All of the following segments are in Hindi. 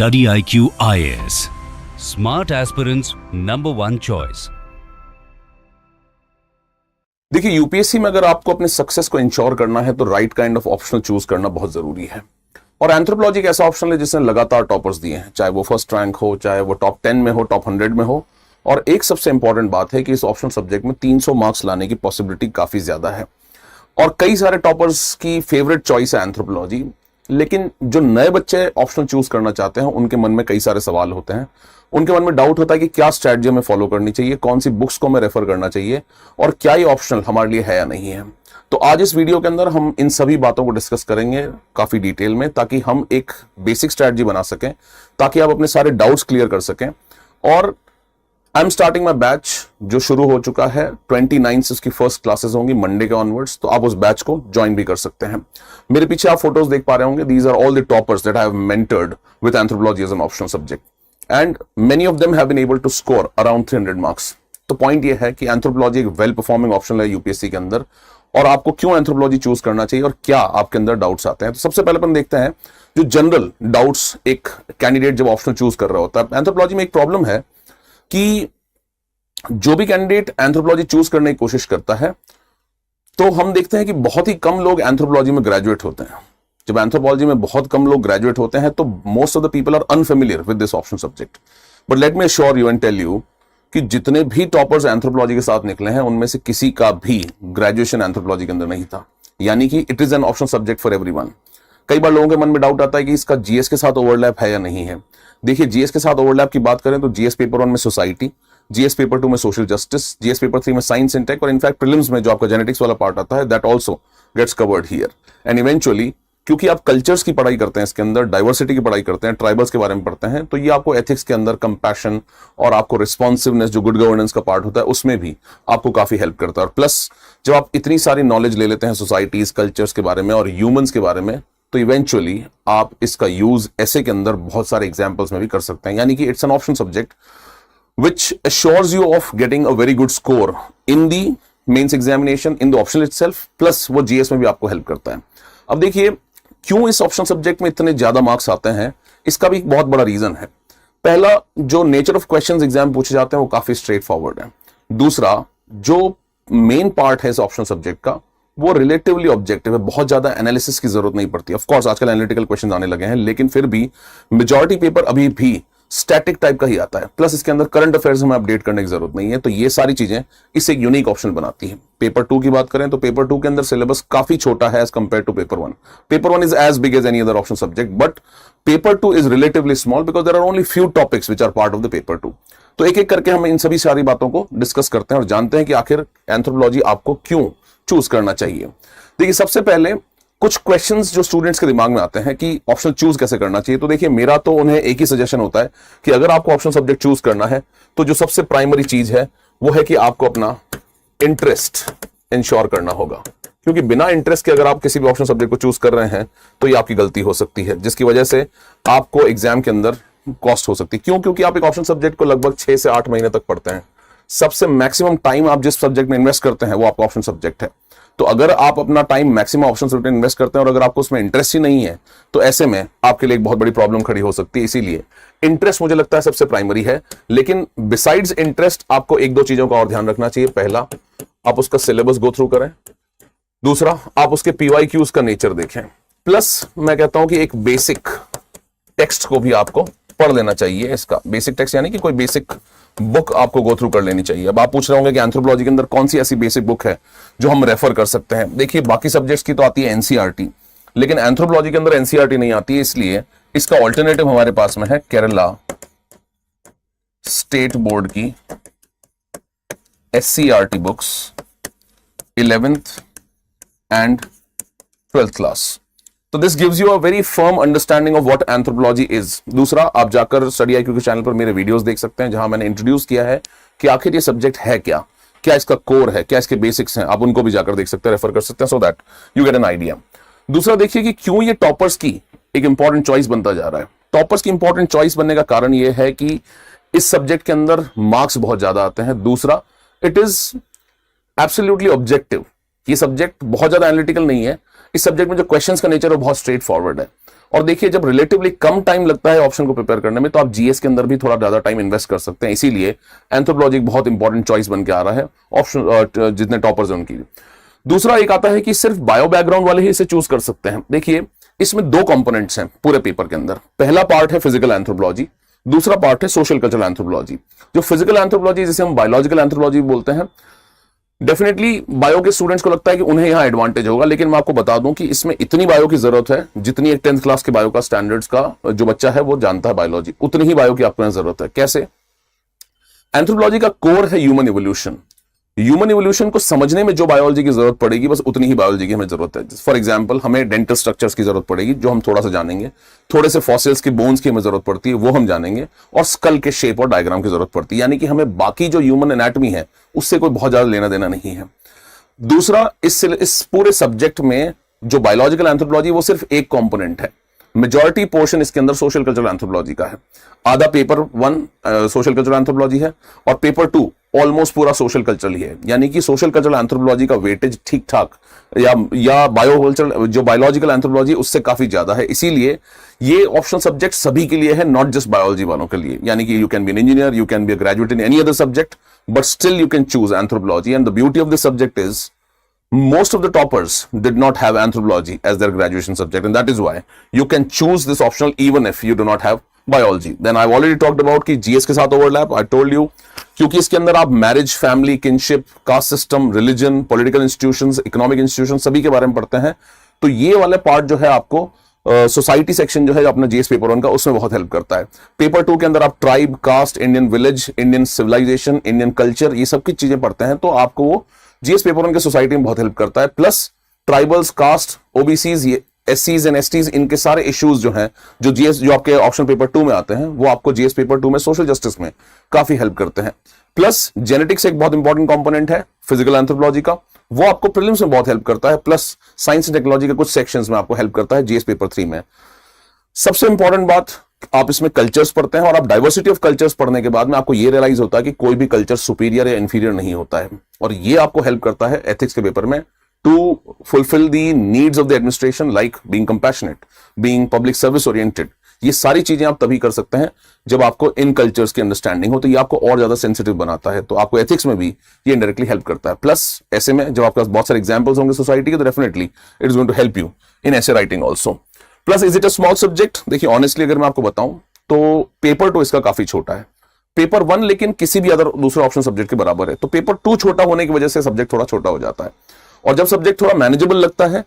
Study IQ IAS. Smart aspirants number one choice. देखिए, यूपीएससी में अगर आपको अपने सक्सेस को इंश्योर करना है तो right kind of optional choose करना बहुत जरूरी है। और एंथ्रोपोलॉजी एक ऐसा ऑप्शन है जिसने लगातार टॉपर्स दिए हैं, चाहे वो फर्स्ट रैंक हो, चाहे वो टॉप 10 में हो, टॉप 100 में हो। और एक सबसे इंपॉर्टेंट बात है कि इस ऑप्शनल सब्जेक्ट में 300 मार्क्स लाने की पॉसिबिलिटी काफी ज्यादा है और कई सारे टॉपर्स की फेवरेट चॉइस है एंथ्रोपोलॉजी। लेकिन जो नए बच्चे ऑप्शनल चूज करना चाहते हैं उनके मन में कई सारे सवाल होते हैं। उनके मन में डाउट होता है कि क्या स्ट्रैटेजी हमें फॉलो करनी चाहिए, कौन सी बुक्स को हमें रेफर करना चाहिए और क्या ये ऑप्शनल हमारे लिए है या नहीं है। तो आज इस वीडियो के अंदर हम इन सभी बातों को डिस्कस करेंगे काफी डिटेल में, ताकि हम एक बेसिक स्ट्रैटेजी बना सकें, ताकि आप अपने सारे डाउट्स क्लियर कर सकें। और I am starting my batch जो शुरू हो चुका है, 29 से उसकी फर्स्ट क्लासेस होंगी मंडे के ऑनवर्ड्स, तो आप उस बैच को ज्वाइन भी कर सकते हैं। मेरे पीछे आप फोटोज देख पा रहे होंगे, these are all the toppers that I have mentored with anthropology as an optional subject and many of them have been able to score around 300 marks. तो पॉइंट ये है कि एंथ्रोपोलॉजी एक वेल परफॉर्मिंग ऑप्शनल है यूपीएससी के अंदर, और आपको क्यों एंथ्रोपोलॉजी चूज करना चाहिए और क्या आपके अंदर डाउट्स आते हैं। तो सबसे पहले अपन देखते हैं जो जनरल डाउट्स एक कैंडिडेट जब ऑप्शनल चूज कर रहा होता है। एंथ्रोपोलॉजी में एक प्रॉब्लम है कि जो भी कैंडिडेट एंथ्रोपोलॉजी चूज करने की कोशिश करता है तो हम देखते हैं कि बहुत ही कम लोग एंथ्रोपोलॉजी में ग्रेजुएट होते हैं। जब एंथ्रोपोलॉजी में बहुत कम लोग ग्रेजुएट होते हैं तो most of the people are unfamiliar with this option subject. But let me assure you and tell you कि जितने भी टॉपर्स एंथ्रोपोलॉजी के साथ निकले हैं उनमें से किसी का भी ग्रेजुएशन एंथ्रोपोलॉजी के अंदर नहीं था, यानी कि it is an option subject for everyone. कई बार लोगों के मन में डाउट आता है कि इसका जीएस के साथ ओवरलैप है या नहीं है। देखिए, जीएस के साथ ओवरलैप की बात करें तो जीएस पेपर 1 में सोसाइटी, जीएस पेपर 2 में सोशल जस्टिस, जीएस पेपर 3 में साइंस एंड टेक, और इनफैक्ट प्रीलिम्स में जो आपका जेनेटिक्स वाला पार्ट आता है that also gets covered here. And eventually क्योंकि आप कल्चर्स की पढ़ाई करते हैं, इसके अंदर डाइवर्सिटी की पढ़ाई करते हैं, ट्राइबल्स के बारे में पढ़ते हैं, तो ये आपको एथिक्स के अंदर कंपैशन और आपको रिस्पॉन्सिवनेस जो गुड गवर्नेंस का पार्ट होता है उसमें भी आपको काफी हेल्प करता है। और प्लस जब आप इतनी सारी नॉलेज ले लेते हैं सोसाइटीज, कल्चर्स के बारे में और ह्यूमंस के बारे में, तो इवेंचुअली आप इसका यूज ऐसे के अंदर बहुत सारे एग्जाम्पल्स में भी कर सकते हैं। यानी कि it's an option subject which assures you of getting a very good score in the mains examination, in the optional itself, plus वो GS में भी आपको हेल्प करता है। अब देखिए, क्यों इस ऑप्शन सब्जेक्ट में इतने ज्यादा मार्क्स आते हैं, इसका भी एक बहुत बड़ा रीजन है। पहला, जो नेचर ऑफ क्वेश्चंस एग्जाम पूछे जाते हैं वो काफी स्ट्रेट फॉरवर्ड है। दूसरा, जो मेन पार्ट है इस ऑप्शन सब्जेक्ट का वो रिलेटिवली ऑब्जेक्टिव है, बहुत ज्यादा एनालिसिस की जरूरत नहीं पड़ती। ऑफ कोर्स आजकल एनालिटिकल क्वेश्चन आने लगे हैं, लेकिन फिर भी मेजॉरिटी पेपर अभी भी स्टैटिक टाइप का ही आता है। प्लस इसके अंदर करंट अफेयर्स हमें अपडेट करने की जरूरत नहीं है। तो ये सारी चीजें इसे एक यूनिक ऑप्शन बनाती है। पेपर 2 की बात करें तो पेपर 2 के अंदर सिलेबस काफी छोटा है as compare to paper 1। Paper 1 is as big as any other option subject, but paper 2 is relatively small because there are only few topics which are part of the paper 2। तो एक एक करके हम इन सभी सारी बातों को डिस्कस करते हैं और जानते हैं कि आखिर एंथ्रोपोलॉजी आपको क्यों चूज करना चाहिए। देखिए, सबसे पहले कुछ क्वेश्चंस जो स्टूडेंट्स के दिमाग में आते हैं कि ऑप्शन चूज कैसे करना चाहिए। तो देखिए, मेरा तो उन्हें एक ही सजेशन होता है कि अगर आपको ऑप्शन सब्जेक्ट चूज करना है तो जो सबसे प्राइमरी चीज है वो है कि आपको अपना इंटरेस्ट इंश्योर करना होगा। क्योंकि बिना इंटरेस्ट के अगर आप किसी भी ऑप्शन सब्जेक्ट को चूज कर रहे हैं तो ये आपकी गलती हो सकती है, जिसकी वजह से आपको एग्जाम के अंदर कॉस्ट हो सकती है। क्यों? क्योंकि आप एक ऑप्शन सब्जेक्ट को लगभग 6 से 8 महीने तक पढ़ते हैं। सबसे मैक्सिमम टाइम आप जिस सब्जेक्ट में इन्वेस्ट करते हैं वो आपका ऑप्शन सब्जेक्ट है। तो अगर आप अपना टाइम मैक्सिमम ऑप्शन सब्जेक्ट में इन्वेस्ट करते हैं और अगर आपको उसमें इंटरेस्ट ही नहीं है तो ऐसे में आपके लिए एक बहुत बड़ी प्रॉब्लम खड़ी हो सकती है। इसीलिए इंटरेस्ट मुझे लगता है सबसे प्राइमरी है। लेकिन बिसाइड्स इंटरेस्ट आपको एक दो चीजों का और ध्यान रखना चाहिए। पहला, आप उसका सिलेबस गो थ्रू करें। दूसरा, आप उसके पीवाईक्यूज का नेचर देखें। प्लस मैं कहता हूं कि एक बेसिक टेक्स्ट को भी आपको पढ़ लेना चाहिए। इसका बेसिक टेक्स्ट यानी कि कोई बेसिक बुक आपको गो थ्रू कर लेनी चाहिए। अब आप पूछ रहे होंगे कि एंथ्रोपोलॉजी के अंदर कौन सी ऐसी बेसिक बुक है जो हम रेफर कर सकते हैं। देखिए, बाकी सब्जेक्ट्स की तो आती है एनसीईआरटी, लेकिन एंथ्रोपोलॉजी के अंदर एनसीईआरटी नहीं आती है, इसलिए इसका ऑल्टरनेटिव हमारे पास में है केरला स्टेट बोर्ड की SCERT books 11th and 12th class. तो this gives you a very firm understanding of what anthropology is. दूसरा, आप जाकर स्टडी आईक्यू के चैनल पर मेरे वीडियोस देख सकते हैं जहां मैंने इंट्रोड्यूस किया है कि आखिर ये सब्जेक्ट है क्या, क्या इसका कोर है, क्या इसके बेसिक्स हैं। आप उनको भी जाकर देख सकते हैं, रेफर कर सकते हैं, so that you get an idea. दूसरा, देखिए कि क्यों ये टॉपर्स की एक इंपॉर्टेंट चॉइस बनता जा रहा है। टॉपर्स की इंपॉर्टेंट चॉइस बनने का कारण यह है कि इस सब्जेक्ट के अंदर मार्क्स बहुत ज्यादा आते हैं। दूसरा, इट इज एब्सोल्युटली ऑब्जेक्टिव। ये सब्जेक्ट बहुत ज्यादा एनालिटिकल नहीं है। इस सब्जेक्ट में जो क्वेश्चंस का नेचर है बहुत स्ट्रेट फॉरवर्ड है। और देखिए जब रिलेटिवली कम टाइम लगता है ऑप्शन को प्रिपेयर करने में, तो आप जीएस के अंदर भी थोड़ा ज्यादा टाइम इन्वेस्ट कर सकते हैं। इसीलिए एंथ्रोपोलॉजी एक बहुत इंपॉर्टेंट चॉइस बन के आ रहा है ऑप्शन जितने टॉपर्स हैं उनकी। दूसरा एक आता है कि सिर्फ बायो बैकग्राउंड वाले ही इसे चूज कर सकते हैं। देखिए इसमें दो कंपोनेंट्स हैं पूरे पेपर के अंदर। पहला पार्ट है फिजिकल एंथ्रोपोलॉजी, दूसरा पार्ट है सोशल कल्चरल एंथ्रोपोलॉजी। जो फिजिकल एंथ्रोपोलॉजी जिसे हम बायोलॉजिकल एंथ्रोपोलॉजी बोलते हैं, डेफिनेटली बायो के स्टूडेंट्स को लगता है कि उन्हें यहां एडवांटेज होगा, लेकिन मैं आपको बता दूं कि इसमें इतनी बायो की जरूरत है जितनी एक 10th क्लास के बायो का स्टैंडर्ड्स का जो बच्चा है वो जानता है बायोलॉजी, उतनी ही बायो की आपको यहां जरूरत है। कैसे? एंथ्रोपोलॉजी का कोर है ह्यूमन इवोल्यूशन। ह्यूमन इवोल्यूशन को समझने में जो बायोलॉजी की जरूरत पड़ेगी, बस उतनी ही बायोलॉजी की हमें जरूरत है। फॉर एग्जांपल हमें डेंटल स्ट्रक्चर्स की जरूरत पड़ेगी, जो हम थोड़ा सा जानेंगे। थोड़े से फॉसिल्स की बोन्स की हमें जरूरत पड़ती है, वो हम जानेंगे। और स्कल के शेप और डायग्राम की जरूरत पड़ती है, यानी कि हमें बाकी जो ह्यूमन एनाटॉमी है उससे कोई बहुत ज्यादा लेना देना नहीं है। दूसरा, इस पूरे सब्जेक्ट में जो बायोलॉजिकल एंथ्रोपोलॉजी वो सिर्फ एक कंपोनेंट है। मेजॉरिटी पोर्शन इसके अंदर सोशल कल्चरल एंथ्रोपोलॉजी का है। आधा पेपर 1 सोशल कल्चरल एंथ्रोपोलॉजी है और पेपर 2 ऑलमोस्ट पूरा सोशल कल्चरल ही है। यानी कि सोशल कल्चरल एंथ्रोपोलॉजी का वेटेज ठीक ठाक या बायोकल्चरल जो बायोलॉजिकल एंथ्रोपोलॉजी उससे काफी ज्यादा है। इसीलिए ये ऑप्शनल सब्जेक्ट सभी के लिए है, नॉट जस्ट बायोलॉजी वालों के लिए। यानी कि you can be an engineer, you can be a graduate in any other subject, but still you can choose anthropology. And the beauty of this subject is most of the toppers did not have anthropology as their graduation subject, and that is why you can choose this optional even if you do not have biology. Then I've already talked about कि GS के साथ overlap, I told you, क्योंकि इसके अंदर आप marriage, family, kinship, caste system, religion, political institutions, economic institutions सभी के बारे में पढ़ते हैं। तो ये वाले पार्ट जो है आपको सोसाइटी सेक्शन जो है अपना जीएस पेपर 1 का, उसमें बहुत हेल्प करता है। पेपर 2 के अंदर आप tribe, caste, Indian village, Indian civilisation, Indian culture, ये सब की चीजें पढ़ते हैं, तो आपको वो जीएस पेपर 1 के सोसाइटी में बहुत हेल्प करता है। प्लस ट्राइबल्स, कास्ट, ओबीसीज, ये एससीज एंड एसटीज, इनके सारे इश्यूज जो हैं जो आपके ऑप्शन पेपर 2 में आते हैं, वो आपको जीएस पेपर 2 में सोशल जस्टिस में काफी हेल्प करते हैं। प्लस जेनेटिक्स एक बहुत इंपॉर्टेंट कंपोनेंट है फिजिकल एंथ्रोपोलॉजी का, वो आपको प्रीलिम्स में बहुत हेल्प करता है। प्लस साइंस एंड टेक्नोलॉजी के कुछ सेक्शंस में आपको हेल्प करता है जीएस पेपर 3 में। सबसे इंपॉर्टेंट बात, आप इसमें कल्चर्स पढ़ते हैं और आप डाइवर्सिटी ऑफ कल्चर्स पढ़ने के बाद में आपको ये रियलाइज होता है कि कोई भी कल्चर सुपीरियर या इंफीरियर नहीं होता है, और ये आपको हेल्प करता है एथिक्स के पेपर में to fulfil the needs of the administration, like being compassionate, being public service oriented. ये सारी चीजें आप तभी कर सकते हैं जब आपको इन कल्चर्स की अंडरस्टैंडिंग हो, तो ये आपको और ज्यादा सेंसिटिव बनाता है। तो आपको एथिक्स में भी ये इनडायरेक्टली हेल्प करता है। प्लस ऐसे में जब आपके पास बहुत सारे एग्जांपल्स होंगे सोसाइटी के, तो definitely it is going to help you in essay writing also. Plus is it a small subject? देखिए ऑनेस्टली अगर मैं आपको बताऊं तो पेपर 2 इसका काफी छोटा है। पेपर 1 लेकिन किसी भी अदर दूसरे ऑप्शन सब्जेक्ट के बराबर है, तो पेपर 2 छोटा होने की वजह से सब्जेक्ट थोड़ा छोटा हो जाता है। और जब सब्जेक्ट थोड़ा मैनेजेबल लगता है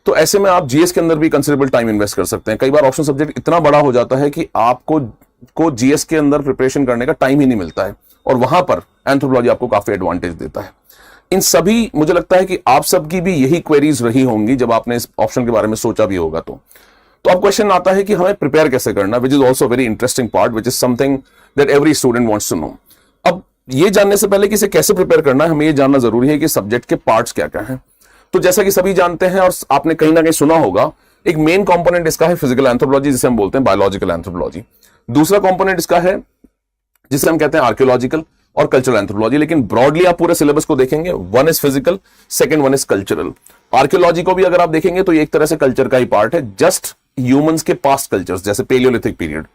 तो ऐसे में आप जीएस के अंदर भी कंसिडरेबल टाइम इन्वेस्ट कर सकते हैं। कई बार ऑप्शन सब्जेक्ट इतना बड़ा हो जाता है कि आपको जीएस के अंदर प्रिपरेशन करने का टाइम ही नहीं मिलता है, और वहां पर एंथ्रोपोलॉजी आपको काफी एडवांटेज देता है। इन सभी, मुझे लगता है कि आप सबकी भी यही क्वेरीज रही होंगी जब आपने इस ऑप्शन के बारे में सोचा भी होगा। तो अब क्वेश्चन आता है कि हमें प्रिपेयर कैसे करना, which is also very interesting part, which is something that every student wants to know. अब ये जानने से पहले कि इसे कैसे प्रिपेयर करना है, हमें ये जानना जरूरी है कि सब्जेक्ट के पार्ट्स क्या क्या हैं। तो जैसा कि सभी जानते हैं और आपने कहीं ना कहीं सुना होगा, एक मेन कंपोनेंट इसका है फिजिकल एंथ्रोपोलॉजी, जिसे हम बोलते हैं बायोलॉजिकल एंथ्रोपोलॉजी। दूसरा कंपोनेंट इसका है जिसे हम कहते हैं आर्कियोलॉजिकल और कल्चरल एंथ्रोपोलॉजी। लेकिन ब्रॉडली आप पूरे सिलेबस को देखेंगे, 1 is physical, second 1 is cultural. Archaeology को भी अगर आप देखेंगे तो ये एक तरह से कल्चर का ही पार्ट है, जस्ट ह्यूमंस के पास्ट कल्चर्स, जैसे palaeolithic period,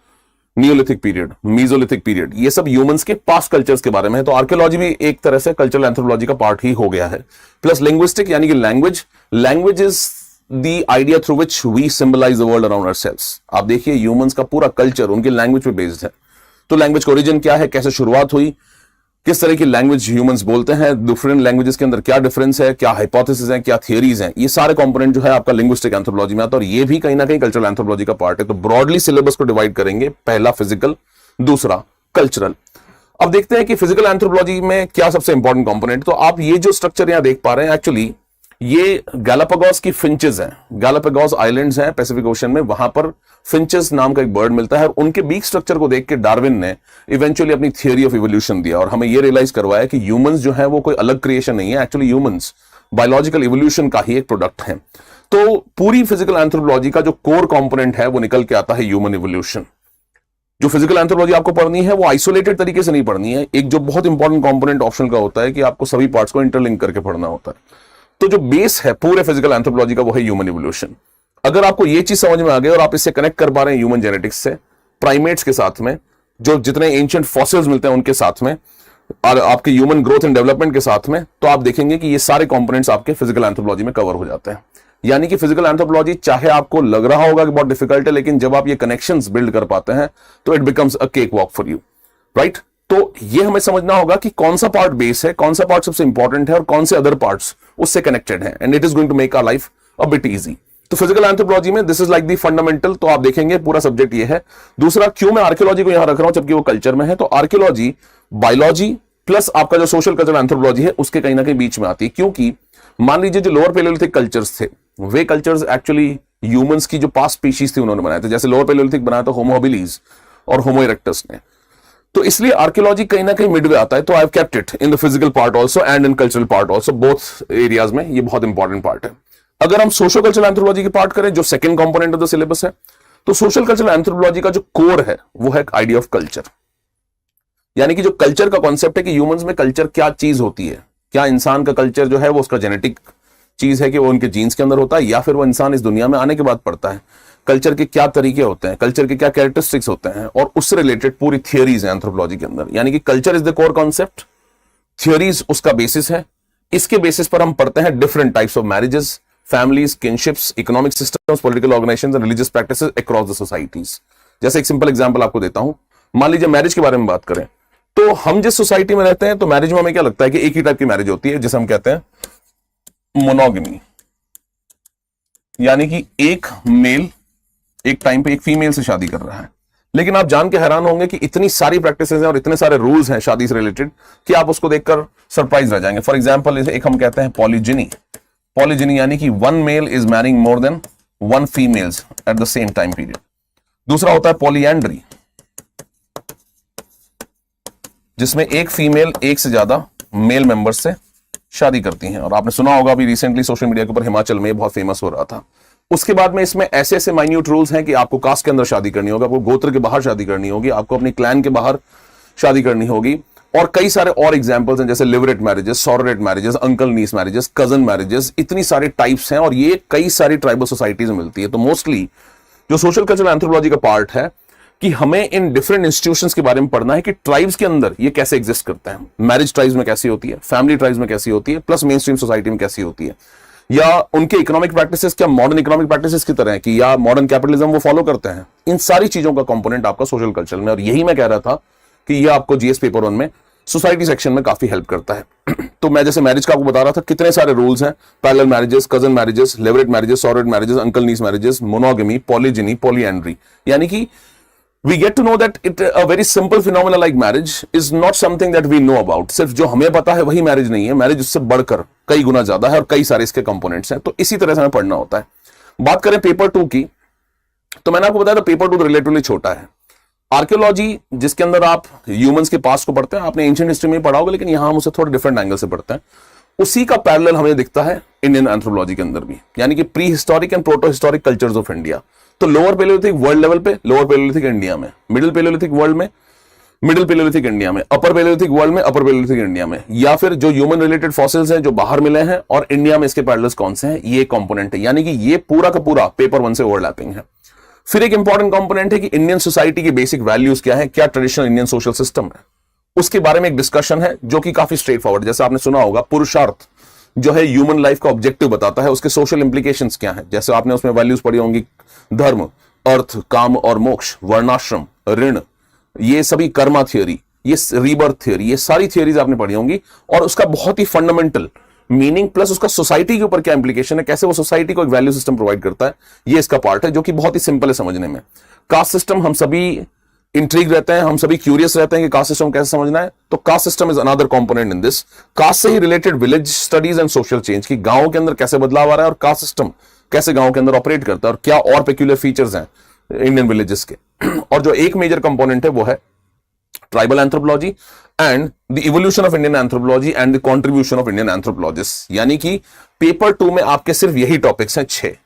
neolithic period, mesolithic period, ये सब ह्यूमंस के पास्ट कल्चर्स के बारे में है। तो आर्कियोलॉजी भी एक तरह से कल्चरल एंथ्रोपोलॉजी का पार्ट ही हो गया है। प्लस लिंग्विस्टिक, यानी कि language is the idea through which we symbolise the world around ourselves. आप देखिए ह्यूमंस का पूरा कल्चर उनकी लैंग्वेज पे बेस्ड है। तो लैंग्वेज का ओरिजिन क्या है, कैसे शुरुआत हुई, किस तरह की लैंग्वेज ह्यूमंस बोलते हैं, डिफरेंट लैंग्वेजेस के अंदर क्या डिफरेंस है, क्या हाइपोथेसिस है, क्या थियरीज हैं, ये सारे कंपोनेंट जो है आपका लिंग्विस्टिक एंथ्रोपोलॉजी में आता है, और ये भी कहीं ना कहीं कल्चरल एंथ्रोपोलॉजी का पार्ट है। तो ब्रॉडली सिलेबस को डिवाइड करेंगे, पहला फिजिकल, दूसरा कल्चरल। अब देखते हैं कि फिजिकल एंथ्रोपोलॉजी में क्या सबसे इंपॉर्टेंट कंपोनेंट। तो आप ये जो स्ट्रक्चर यहां देख पा रहे हैं, एक्चुअली ये गैलापागोस की फिंचेस हैं। गैलापागोस आइलैंड्स हैं पैसिफिक ओशन में, वहां पर फिंचेस नाम का एक बर्ड मिलता है, और उनके बीक स्ट्रक्चर को देख के डार्विन ने इवेंचुअली अपनी थियरी ऑफ इवोल्यूशन दिया, और हमें ये रियलाइज करवाया कि ह्यूमंस जो है वो कोई अलग क्रिएशन नहीं है, एक्चुअली ह्यूमंस बायोलॉजिकल इवोल्यूशन का ही एक प्रोडक्ट है। तो पूरी फिजिकल एंथ्रोपोलॉजी का जो कोर कंपोनेंट है वो निकल के आता है ह्यूमन इवोल्यूशन। जो फिजिकल एंथ्रोपोलॉजी आपको पढ़नी है वो आइसोलेटेड तरीके से नहीं पढ़नी है, एक जो बहुत इंपॉर्टेंट कंपोनेंट ऑप्शन का होता है कि आपको सभी पार्ट्स को इंटरलिंक करके पढ़ना होता है। तो जो बेस है पूरे फिजिकल एंथ्रोपोलॉजी का वो है ह्यूमन इवोल्यूशन। अगर आपको ये चीज समझ में आ गई और आप इससे कनेक्ट कर पा रहे हैं ह्यूमन जेनेटिक्स से, प्राइमेट्स के साथ में, जो जितने एंशिएंट फॉसिल्स मिलते हैं उनके साथ में, और आपके ह्यूमन ग्रोथ एंड डेवलपमेंट के साथ में, तो आप देखेंगे कि ये सारे कंपोनेंट्स आपके फिजिकल एंथ्रोपोलॉजी में कवर हो जाते हैं। यानी कि फिजिकल एंथ्रोपोलॉजी, चाहे आपको लग रहा होगा कि बहुत डिफिकल्ट है, लेकिन जब आप ये कनेक्शंस बिल्ड कर पाते हैं तो it becomes a cake walk for you, right. तो ये हमें समझना होगा कि कौन सा पार्ट बेस है, कौन सा पार्ट सबसे इंपॉर्टेंट है और कौन से अदर पार्ट्स उससे कनेक्टेड है, and it is going to make our life a bit easy. तो फिजिकल एंथ्रोपोलॉजी में this is like the fundamental, तो आप देखेंगे पूरा सब्जेक्ट ये है। दूसरा, क्यों मैं आर्कियोलॉजी को यहां रख रहा हूं जबकि वो कल्चर में है, तो आर्कियोलॉजी बायोलॉजी प्लस आपका जो सोशल कल्चर एंथ्रोपोलॉजी है उसके कहीं ना कहीं बीच में आती है, क्योंकि मान लीजिए जो लोअर पेलियोलिथिक कल्चर्स थे, वे कल्चर्स एक्चुअली ह्यूमंस की जो पास्ट स्पीशीज थी उन्होंने बनाए थे। जैसे लोअर पेलियोलिथिक बनाया था होमो हबिलिस और होमो इरेक्टस ने, तो इसलिए आर्कियोलॉजी कहीं ना कहीं मिडवे आता है। तो I have kept it in the physical part also and in cultural part also, both areas में ये बहुत इंपॉर्टेंट पार्ट है। अगर हम सोशल कल्चरल एंथ्रोपोलॉजी की पार्ट करें, जो second component of the syllabus है, तो सोशल कल्चरल एंथ्रोपोलॉजी का जो कोर है वो है आइडिया ऑफ कल्चर। यानी कि जो कल्चर का कॉन्सेप्ट है कि ह्यूमंस में कल्चर क्या चीज होती है, क्या इंसान का कल्चर जो है वो उसका जेनेटिक चीज है कि वो उनके जीन्स के अंदर होता है, या फिर वो इंसान इस दुनिया में आने के बाद पड़ता है। कल्चर के क्या तरीके होते हैं, कल्चर के क्या कैरेक्टरिस्टिक्स होते हैं, और उससे रिलेटेड पूरी थियरीज है एंथ्रोपोलॉजी के अंदर। यानी कि culture is the core concept, theories उसका बेसिस है। इसके बेसिस पर हम पढ़ते हैं different types of marriages, families, kinships, economic systems, political organisations and religious practices across the societies. जैसे एक सिंपल एग्जांपल आपको देता हूं, मान लीजिए मैरिज के बारे में बात करें, तो हम जिस सोसाइटी में रहते हैं तो मैरिज में हमें क्या लगता है कि एक ही टाइप की मैरिज होती है, जिसे हम कहते हैं मोनोगमी। यानी कि एक मेल एक टाइम पे एक फीमेल से शादी कर रहा है। लेकिन आप जान के हैरान होंगे कि इतनी सारी प्रैक्टिसेस हैं और इतने सारे रूल्स हैं शादी से रिलेटेड कि आप उसको देखकर सरप्राइज रह जाएंगे। फॉर एग्जांपल, एक हम कहते हैं पॉलीजिनी। पॉलीजिनी यानी कि one male is marrying more than one females at the same time period. दूसरा होता है पॉलीएंड्री, जिसमें एक फीमेल एक से ज्यादा मेल मेंबर्स से शादी करती हैं। और आपने सुना होगा अभी रिसेंटली सोशल मीडिया के ऊपर हिमाचल में बहुत फेमस हो रहा था। उसके बाद में इसमें ऐसे ऐसे माइन्यूट रूल्स हैं कि आपको कास्ट के अंदर शादी करनी होगी, आपको गोत्र के बाहर शादी करनी होगी, आपको अपनी क्लैन के बाहर शादी करनी होगी, और कई सारे और एग्जांपल्स हैं जैसे levirate marriages, sororate marriages, uncle niece marriages, cousin marriages. इतनी सारी टाइप्स हैं और ये कई सारी ट्राइबल सोसाइटीज में मिलती है। तो मोस्टली जो सोशल कल्चरल एंथ्रोपोलॉजी का पार्ट है कि हमें इन डिफरेंट इंस्टीट्यूशंस के बारे में पढ़ना है कि ट्राइब्स के अंदर ये कैसे एग्जिस्ट करते हैं। मैरिज ट्राइब्स में कैसी होती है, फैमिली ट्राइब्स में कैसी होती है, प्लस मेन स्ट्रीम सोसाइटी में कैसी होती है, या उनके इकोनॉमिक प्रैक्टिसेस क्या मॉडर्न इकोनॉमिक प्रैक्टिसेस की तरह है कि या मॉडर्न कैपिटलिज्म वो फॉलो करते हैं। इन सारी चीजों का कंपोनेंट आपका सोशल कल्चर में, और यही मैं कह रहा था कि ये आपको जीएस पेपर 1 में सोसाइटी सेक्शन में काफी हेल्प करता है। तो मैं जैसे मैरिज का आपको बता रहा था, कितने सारे रूल्स हैं, parallel marriages, cousin marriages, levirate marriages, sororate marriages, uncle niece marriages, monogamy, polygyny, polyandry. यानी कि we get to know that a very simple phenomena like marriage is not something that we know about। सिर्फ जो हमें पता है वही मैरिज नहीं है, मैरिज उससे बढ़कर कई गुना ज्यादा है और कई सारे इसके कंपोनेंट्स हैं। तो इसी तरह से हमें पढ़ना होता है। बात करें पेपर 2 की, तो मैंने आपको बताया था पेपर 2 रिलेटिवली छोटा है। आर्कियोलॉजी जिसके अंदर आप ह्यूमंस के पास्ट को पढ़ते हैं, आपने एंशिएंट हिस्ट्री में पढ़ा होगा, लेकिन यहां हम उसे थोड़े डिफरेंट एंगल से पढ़ते हैं। उसी का पैरेलल हमें दिखता है इंडियन एंथ्रोपोलॉजी के अंदर भी, यानी कि pre historic and proto historic cultures of India. तो लोअर पेलियोलिथिक वर्ल्ड लेवल पे, लोअर पेलियोलिथिक इंडिया में, मिडिल पेलियोलिथिक वर्ल्ड में, मिडिल पेलियोलिथिक इंडिया में, अपर पेलियोलिथिक वर्ल्ड में, अपर पेलियोलिथिक इंडिया में, या फिर जो ह्यूमन रिलेटेड फॉसिल्स हैं जो बाहर मिले हैं और इंडिया में इसके पैरेलल्स कौन से हैं, ये कंपोनेंट है। यानी कि ये पूरा का पूरा पेपर 1 से ओवरलैपिंग है। फिर एक इंपॉर्टेंट कंपोनेंट है कि इंडियन सोसाइटी की बेसिक वैल्यूज क्या है, क्या ट्रेडिशनल इंडियन सोशल सिस्टम है, उसके बारे में एक डिस्कशन है जो कि काफी स्ट्रेट फॉरवर्ड। जैसे आपने सुना होगा पुरुषार्थ जो है ह्यूमन लाइफ का ऑब्जेक्टिव बताता है, उसके सोशल इंप्लीकेशंस क्या है। जैसे आपने उसमें वैल्यूज पढ़ी होंगी, धर्म, अर्थ, काम और मोक्ष, वर्णाश्रम, ऋण, ये सभी कर्मा थियोरी, ये रीबर्थ थियोरी, ये सारी थियोरीज आपने पढ़ी होंगी। और उसका बहुत ही फंडामेंटल मीनिंग प्लस उसका सोसाइटी के ऊपर क्या इंप्लीकेशन है, कैसे वो सोसाइटी को एक वैल्यू सिस्टम प्रोवाइड करता है, ये इसका पार्ट है जो कि बहुत ही सिंपल है समझने में। कास्ट सिस्टम, हम सभी इंट्रीग रहते हैं, हम सभी क्यूरियस रहते हैं कि कास्ट सिस्टम कैसे समझना है। तो caste system is another component in this. Caste से ही related village studies and social change, की गांव के अंदर कैसे बदलाव आ रहा है और कास्ट सिस्टम कैसे गांव के अंदर ऑपरेट करता है और क्या और पेक्यूलर फीचर्स हैं इंडियन विलेजेस के। और जो एक मेजर कंपोनेंट है वो है tribal anthropology and the evolution of Indian anthropology and the contribution of Indian anthropologist. यानी कि पेपर 2 में आपके सिर्फ यही टॉपिक्स हैं 6,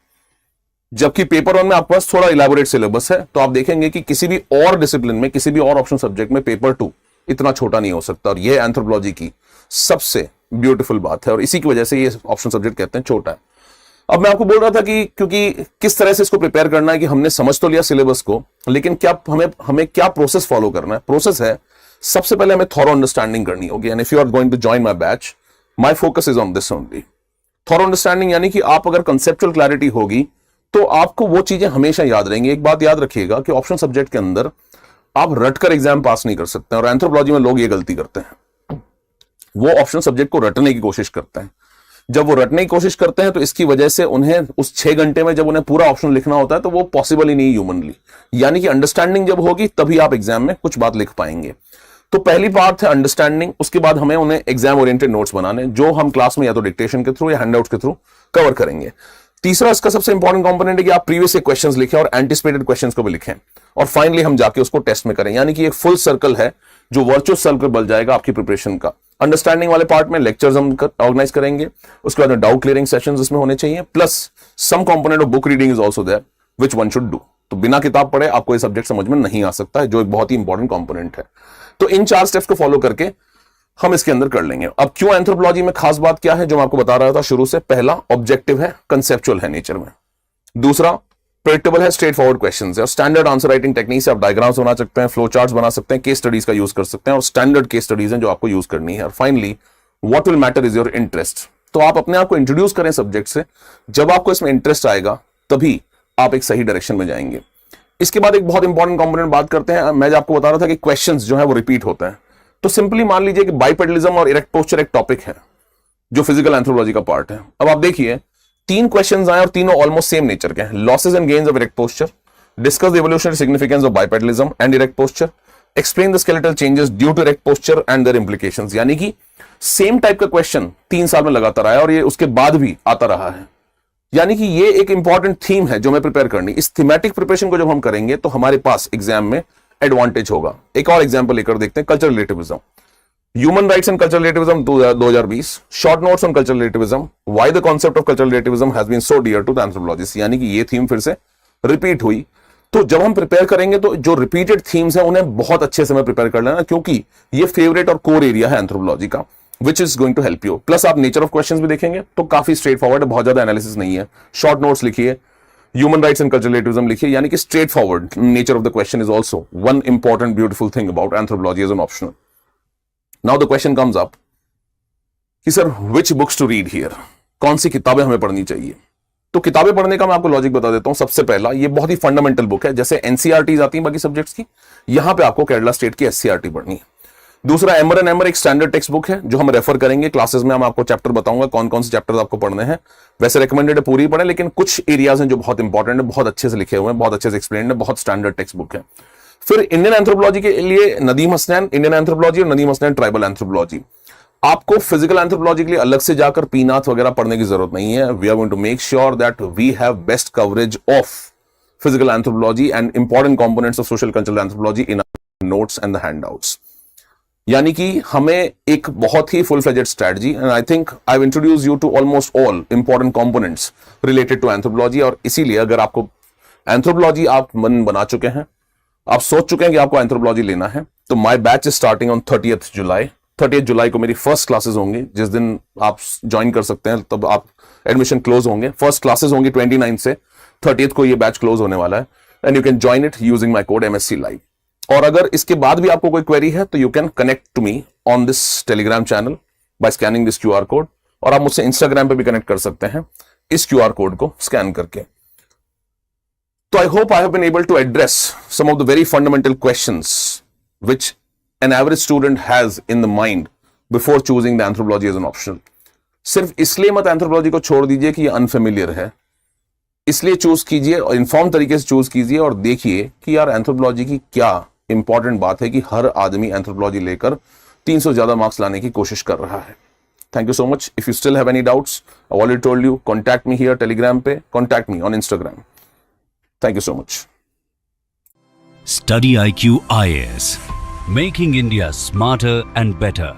जबकि पेपर 1 में आपके पास थोड़ा इलैबोरेट सिलेबस है। तो आप देखेंगे कि किसी भी और डिसिप्लिन में, किसी भी और ऑप्शन सब्जेक्ट में पेपर 2 इतना छोटा नहीं हो सकता। और यह एंथ्रोपोलॉजी की सबसे ब्यूटीफुल बात है और इसी की वजह से ये ऑप्शन सब्जेक्ट कहते हैं छोटा है। अब मैं आपको बोल रहा था कि क्योंकि किस तरह से इसको प्रिपेयर करना है, कि हमने समझ तो लिया सिलेबस को, लेकिन क्या हमें क्या प्रोसेस फॉलो करना है। प्रोसेस है, सबसे पहले हमें थॉरो अंडरस्टैंडिंग करनी होगी। And if you are going to join my batch, my focus is on this only, thorough understanding. यानी कि आप अगर कंसेप्चुअल क्लैरिटी होगी तो आपको वो चीजें हमेशा याद रहेंगी। एक बात याद रखिएगा कि ऑप्शनल सब्जेक्ट के अंदर आप रटकर एग्जाम पास नहीं कर सकते, और एंथ्रोपोलॉजी में लोग ये गलती करते हैं, वो ऑप्शनल सब्जेक्ट को रटने की कोशिश करते हैं। जब वो रटने की कोशिश करते हैं तो इसकी वजह से उन्हें उस 6 घंटे में जब उन्हें पूरा ऑप्शन लिखना होता है तो वो पॉसिबल ही नहीं ह्यूमनली। यानी कि अंडरस्टैंडिंग जब होगी तभी आप एग्जाम में कुछ बात लिख पाएंगे। तो पहली पार्ट है अंडरस्टैंडिंग, उसके बाद हमें उन्हें एग्जाम ओरिएंटेड नोट्स बनाने, जो हम क्लास में या तो डिक्टेशन के थ्रू या हैंडआउट्स के थ्रू कवर करेंगे। तीसरा इसका सबसे इंपॉर्टेंट कंपोनेंट है कि आप प्रीवियस से क्वेश्चंस लिखें और एंटिसिपेटेड क्वेश्चंस को भी लिखें, और फाइनली हम जाके उसको टेस्ट में करें। यानी कि एक फुल सर्कल है जो वर्चुअस सर्कल बन जाएगा आपकी प्रिपरेशन का। अंडरस्टैंडिंग वाले पार्ट में लेक्चर्स हम ऑर्गेनाइज करेंगे, उसके बाद में डाउट क्लियरिंग सेशंस इसमें होने चाहिए, plus some component of book reading is also there which one should do. तो बिना किताब पढ़े आपको ये सब्जेक्ट समझ में नहीं आ सकता है, जो एक बहुत ही इंपॉर्टेंट कंपोनेंट है। तो इन 4 स्टेप्स को फॉलो करके हम इसके अंदर कर लेंगे। अब क्यों एंथ्रोपोलॉजी में खास बात क्या है, जो मैं आपको बता रहा था शुरू से, पहला ऑब्जेक्टिव है, कंसेप्चुअल है नेचर में। दूसरा प्रेडिक्टेबल है, स्ट्रेट फॉरवर्ड क्वेश्चंस है, और स्टैंडर्ड आंसर राइटिंग टेक्निक से आप डायग्राम्स बना सकते हैं, फ्लो चार्ट्स बना सकते हैं, केस स्टडीज का यूज कर सकते हैं, और स्टैंडर्ड केस स्टडीज हैं जो आपको यूज करनी है। और finally what will matter is your interest. तो आप अपने आप को इंट्रोड्यूस करें सब्जेक्ट से, जब आपको इसमें इंटरेस्ट आएगा तभी आप एक सही डायरेक्शन में जाएंगे। इसके बाद एक बहुत इंपॉर्टेंट कंपोनेंट बात करते हैं। मैं जो आपको बता रहा था कि क्वेश्चंस जो है वो रिपीट होते हैं, तो सिंपली मान लीजिए कि बाइपेडलिज्म और इरेक्ट पोस्चर एक टॉपिक है जो फिजिकल एंथ्रोपोलॉजी का पार्ट है। अब आप देखिए 3 क्वेश्चंस आए और तीनों ऑलमोस्ट सेम नेचर के हैं। Losses and gains of erect posture, discuss the evolutionary significance of bipedalism and erect posture, explain the skeletal changes due to erect posture and their implications. यानी कि सेम टाइप का क्वेश्चन 3 साल में लगातार आया और ये उसके बाद भी आता रहा है। यानी कि ये एक इंपॉर्टेंट थीम है जो हमें प्रिपेयर करनी। इस थीमेटिक प्रिपरेशन को जब हम करेंगे तो हमारे पास एग्जाम में एडवांटेज होगा। एक और एग्जांपल लेकर देखते हैं, cultural relativism, human rights and cultural relativism 2020, short notes on cultural relativism, why the concept of cultural relativism has been so dear to the anthropologist. यानी कि ये थीम फिर से रिपीट हुई। तो जब हम प्रिपेयर करेंगे तो जो रिपीटेड थीम्स हैं उन्हें बहुत अच्छे से हमें प्रिपेयर कर लेना, क्योंकि ये फेवरेट और कोर एरिया है एंथ्रोपोलॉजी का, which is going to help you. Plus आप नेचर ऑफ क्वेश्चंस भी देखेंगे तो काफी स्ट्रेट फॉरवर्ड है, बहुत ज्यादा एनालिसिस नहीं है। शॉर्ट नोट्स लिखिए, human rights and cultural relativism लिखिए, यानी कि straightforward nature of the question is also one important beautiful thing about anthropology as an optional. Now the question comes up कि sir which books to read here, कौन सी किताबें हमें पढ़नी चाहिए। तो किताबें पढ़ने का मैं आपको लॉजिक बता देता हूं। सबसे पहला, ये बहुत ही फंडामेंटल बुक है, जैसे एनसीईआरटी आती है बाकी सब्जेक्ट्स की, यहां पे आपको केरला स्टेट की एससीईआरटी पढ़नी है। दूसरा, एमर एंड एमर एक स्टैंडर्ड टेक्स्ट बुक है जो हम रेफर करेंगे क्लासेस में। हम आपको चैप्टर बताऊंगा कौन कौन से चैप्टर्स आपको पढ़ने हैं। वैसे रिकमेंडेड है पूरी पढ़ें, लेकिन कुछ एरियाज हैं जो बहुत इंपॉर्टेंट है, बहुत अच्छे से लिखे हुए हैं, बहुत अच्छे से एक्सप्लेन्ड है, बहुत स्टैंडर्ड टेक्स्ट बुक है। फिर इंडियन एंथ्रोपोलॉजी के लिए नदीम हसनैन इंडियन एंथ्रोपोलॉजी और नदीम हसनैन ट्राइबल एंथ्रोपोलॉजी। आपको फिजिकल एंथ्रोपोलॉजी के लिए अलग से जाकर पीनाथ वगैरह पढ़ने की जरूरत नहीं है। We are going to make sure that we have best coverage of physical anthropology and important components of social cultural anthropology in notes and the handouts. यानी कि हमें एक बहुत ही full fledged strategy, and I think I have introduce you to almost all important components related to anthropology. और इसीलिए अगर आपको एंथ्रोपोलॉजी आप मन बना चुके हैं, आप सोच चुके हैं कि आपको एंथ्रोपोलॉजी लेना है, तो my batch is starting on 30th July. 30th जुलाई को मेरी फर्स्ट क्लासेस होंगी, जिस दिन आप ज्वाइन कर सकते हैं, तब आप एडमिशन क्लोज होंगे। फर्स्ट क्लासेस होंगी 29 से 30th को ये बैच क्लोज होने वाला है, and you can join it using my code MSc Live। और अगर इसके बाद भी आपको कोई क्वेरी है तो you can connect to me on this Telegram channel by scanning this QR code, और आप मुझसे इंस्टाग्राम पे भी कनेक्ट कर सकते हैं इस QR कोड को स्कैन करके। तो I hope I have been able to address some of the very fundamental questions which an average student has in the mind before choosing the anthropology as an optional. सिर्फ इसलिए मत एंथ्रोपोलॉजी को छोड़ दीजिए कि ये अनफेमिलियर है, इसलिए चूज कीजिए और इन्फॉर्म तरीके से चूज कीजिए, और देखिए कि यार एंथ्रोपोलॉजी की क्या इंपॉर्टेंट बात है कि हर आदमी एंथ्रोपोलॉजी लेकर 300 ज्यादा मार्क्स लाने की कोशिश कर रहा है। Thank you so much. If you still have any doubts, I already told you, contact me here Telegram पे, contact me on Instagram. Thank you so much. Study IQ IAS, making India smarter and better.